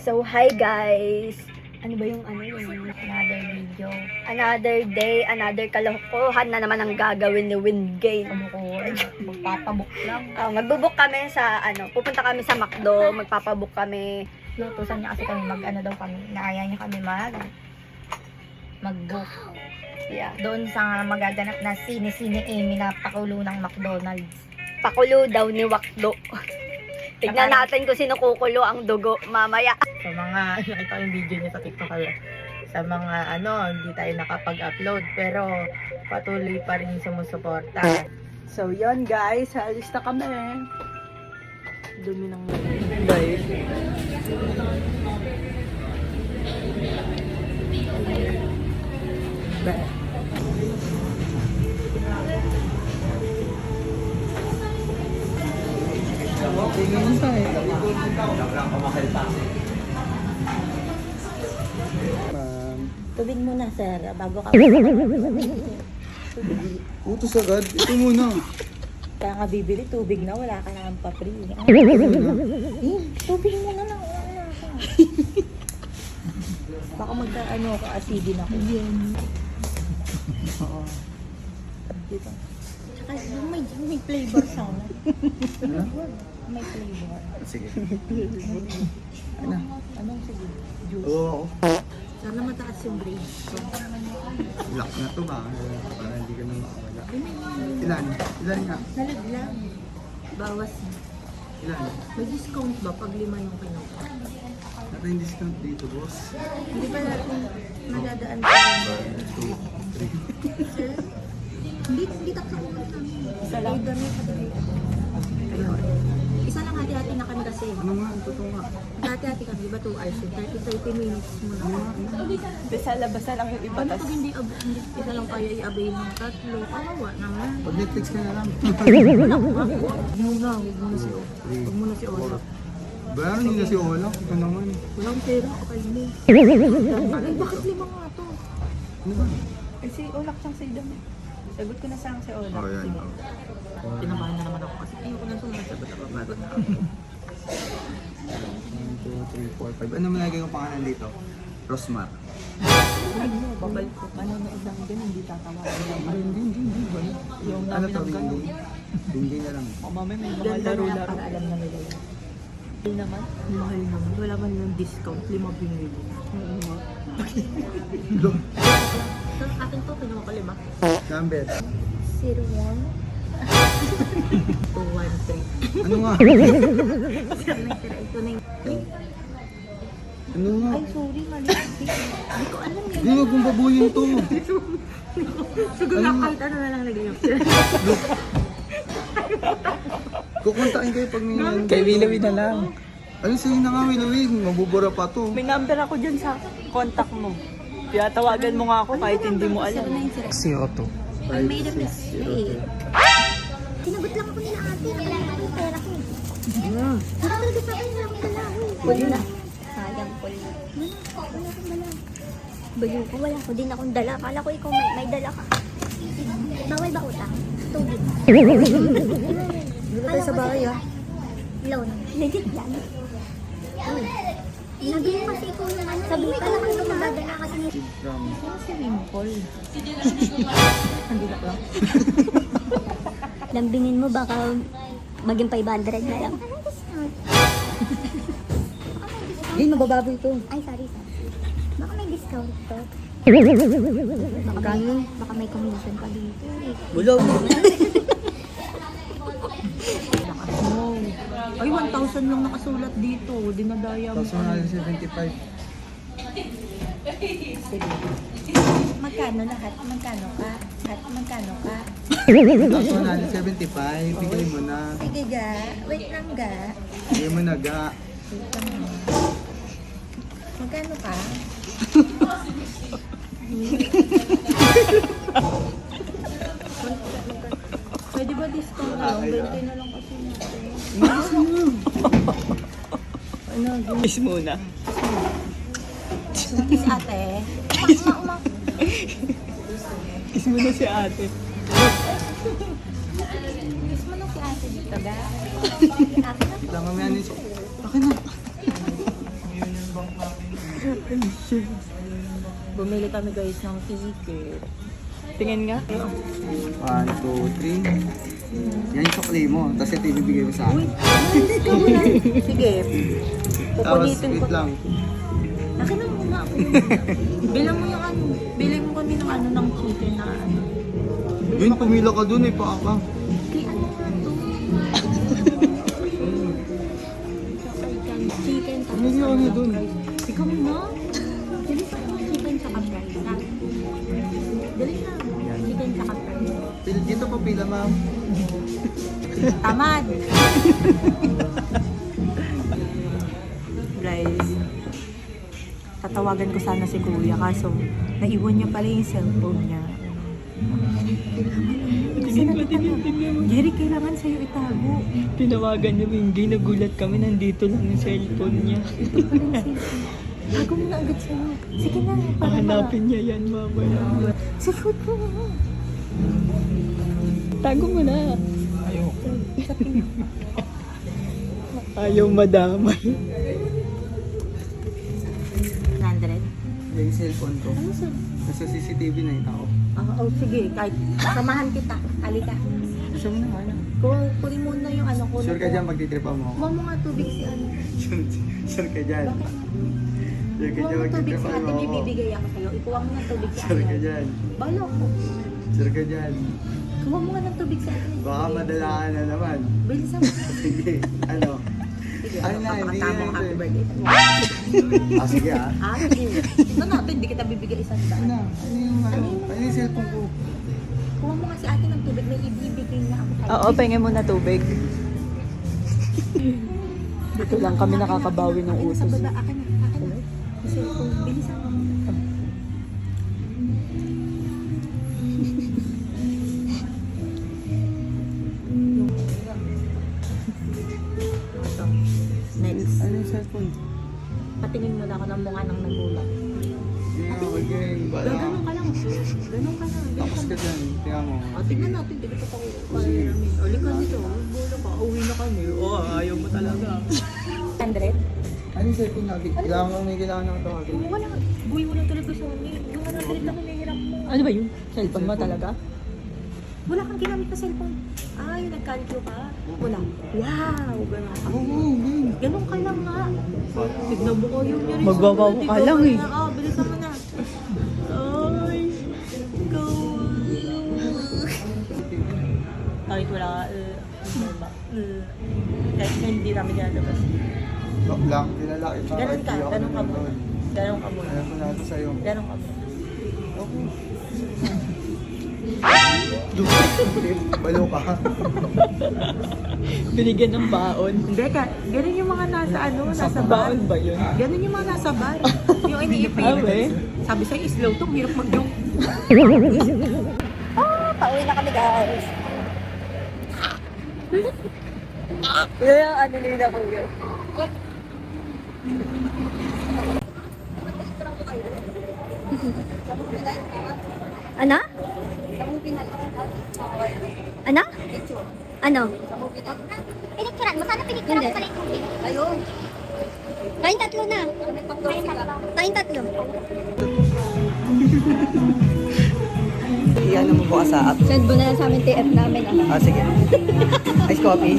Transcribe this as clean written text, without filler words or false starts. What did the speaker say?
So, hi guys! Ano ba yung Another video. Another day, another kalokohan na naman ang gagawin ni Wingate. Kumukuha. Magpapabok lang. Magbubuk kami sa, pupunta kami sa McDo, magpapabuk kami. Lutusan niya kasi kami daw kami. Naaya niya kami mag-book. Yeah. Doon sa magaganap na Sine Amy na pakulo ng McDonald's. Pakulo daw ni Wakdo. Tignan natin kung sino kukulo ang dugo mamaya. Sa mga, nakita ko yung video niya sa TikTok sa mga hindi tayo nakapag-upload pero patuloy pa rin sumusuporta. So, yon guys, halis na kami. Dumi ng guys. Tubig muna sir, bago ka. Utos agad. Ito muna. Kaya nga bibili tubig na, wala ka na ang pa-free. Tubig muna na, wala na ako. Baka magka-ano ako, acidin ako. Oo. Dito. Tsaka yung may flavor siya. May flavor. Sige. Anong sige? Juice. Oo. Sana mataas yung grade. Lock na to ba? Para hindi ka na makawala. Ilan? Ilan nga? Nalaglang. Bawas na. Ilan? May discount ba pag 5 yung kinuha? Nata yung discount dito, boss. Hindi ba natin madadaan pa? 1, 2, 3. Hindi tatlo ko namin. Isa lang. Isa lang hati-hati na kami kasi. Ano nga? Ang totoo nga. Hati-hati kami, diba 2 hours? 30 minutes muna. Sa labas na lang yung iba. Paano pag hindi isa lang kaya i-avail ng tatlo? Kawawa naman. Pag Netflix ka na lang. Huwag muna si Ola. Bayaran nyo na si Ola. Ito naman. Walang pera, kapal mo. Ay, bakit 5 nga to? Ano ba? Ay, si Olak siyang si Dami. Sagot ko na sa si Olak. Oh, yan. Kinabahan na naman ako kasi ayoko na sumasagot ako. Bagot na ako. 1, 2, 3, 4, 5. Ano malagay yung pangalan dito? Rosmar. Babal ko. Ano na isang din, hindi tatawagan naman. Hindi. Yung Ano namin to? ang gano'n. Hindi na lang. Mamay may mga Ganda na laro-laro. para alam na nila yun. Hindi naman. Mahal naman. Wala man yung discount. 5 binili. So, akin to, kinuha ko 5. Number. 01 213. Ano nga? Ito na yung... Ano nga? Ay, sorry, mali. Hindi ko alam yun. Hindi, wag mong babuyin to. Siguro nakakalt ano na lang lagay yung... Kukuntain kayo pag may yan. Kay Wilawi na lang. Ano sa'yo na nga, Wilawi? Mabubura pa to. May number ako dyan sa contact mo. Kaya tawagan mo nga ako kahit hindi mo alam. Si Otto. I made a mistake. Sinagot lang ako nila ate. Nakalimutan ko yung pera ko. Nakalimutan sa akin. Wala akong dala. Pul na. Sayang pul na. Wala akong dala. Bayo ko. Wala ko din akong dala. Kala ko ikaw may dala ka. Bawal ba utang? Tubig. Dito tayo sa bahay ah. Loan. Legit yan. Sabi mo kasi ikaw na ano. Sabi mo pala kung magdadala kasi ni... Si Wimpol. Andito lang. Lambingin mo baka maging 500 na lang. Hindi, mababago ito. Ay, sorry. Baka may discount to. Magkano? Baka may commission pa dito. Bulog. Ay, 1,000 lang nakasulat dito. Dinadaya mo. 1,175. Magkano lahat? Magkano ka? Magkano ka? 1,175. Bigay mo na. Sige ga. Wait lang ga. Bigay mo na, ga. Wait lang ga. Magkano ka? Pwede ba discount na lang? 20 na lang kasi natin. Kiss muna. Kiss ate. Kiss muna si ate. Kiss mo na si ate dito ga. Kita mamaya ni... Akin na. Bumili kami guys ng ticket. Tingin nga. 1, 2, 3. Yan yung sukli mo. Tapos ito ibibigay mo sa akin. Sige. Tapos, Pupunitin ko. wait lang. Akin na muna ako. Bilang mo yung ano. Bilang mo kami ng ano ng chicken na ano. Yun, pumila ka dun eh, paa ka. Kay ano nga to? Chicken tapos Pumili ka na dun. Ikaw na? Dali pa yung chicken sa fries. Ha? Dali na. Chicken sa fries. Dito pa pila, ma'am. Tamad. Guys, tatawagan ko sana si Kuya kaso naiwan niya pala yung cellphone niya. Jerry, kailangan sa'yo itago. Tinawagan niya Wingy, nagulat kami, nandito lang yung cellphone niya. Tago mo na agad sa'yo. Sige na. Para Hanapin niya yan mamaya. Sa shoot mo na. Tago mo na. Ayaw madamay. 100? Yung cellphone ko. Ano sir? Nasa CCTV na yung tao. Oh, sige, kahit Samahan kita. Halika. Gusto mo na, ano? Kunin mo na yung ano ko. Sure ka dyan, magtitripa mo ako. Kuha mo nga tubig si ano. Sure ka dyan. Bakit? Sure ka Kuha dyan, mo tubig si magtitripa ate. mo May ako. bibigay ako sa'yo. Ikuha mo ng tubig si Sure ka ate. dyan. Bala ko. Sure ka dyan. Kuha mo nga ng tubig si ate. Baka madala ka na naman. Bilisan mo. Sige, ano? sige, Ay, na, hindi papakatama yan, ang happy sir. birthday. Ah, sige ah. Ah, sige. Ito natin, hindi kita bibigay isang daan. Ano? Ano yung cellphone ko? Kuha mo nga si ate ng tubig. May ibibigay niya ako sa'yo. Oo, pengin mo na tubig. Dito lang kami nakakabawi ng Akin na sa utos. baba. Akin na. Akin na. Yung cellphone. Bilisan mo. Ito. Next. Ano yung cellphone? Patingin mo na ako ng mukha ng nagulat. Hindi nga, wag yung bala. Ganun ka lang. Ganun ka lang. Tapos ka dyan, tingnan mo. O, tingnan natin. Hindi kita pa kaya namin. Uli ka dito. Bulo ka. Uwi na kami. Oh, ayaw mo talaga. 100? Ano yung cellphone natin? Kailangan mo, may kailangan ng tawagin. Wala. Buhay mo lang talaga sa amin. Yung 100 lang hinihirap mo. Ano ba yun? Cellphone mo talaga? Wala kang ginamit na cellphone. Ay, nag-calcio ka. Wala. Wow, ganun ka. Oo, yun. Ganun ka lang nga. Tignan mo ko yung niya. Magwawaw ka lang eh. Oo, bilisan mo na. Ay, go. Kahit wala ka, kahit hindi namin lalabas. Stop lang, pinalaki pa. Ganun ka, ganun ka muna. Ganun ka muna. Alam ko na ito sa'yo. Ganun ka muna. Balo ka. Binigyan ng baon. Hindi ka, ganun yung mga nasa ano, Sa nasa bar. baon ba yun? Ganun yung mga nasa bar. Yung iniipin. Awe. Sabi sa'yo, slow to, hirap mag-joke. Pauwi na kami guys. Kaya ano nila ko yun. Ano? Ano? Ano? Pinicturan mo. Sana pinicturan mo pala yung tubig. Ayun. Tayong tatlo na. Tayong tatlo. Iyan mo po sa app. Send mo na lang sa amin TF namin. Ah, sige. Ice coffee.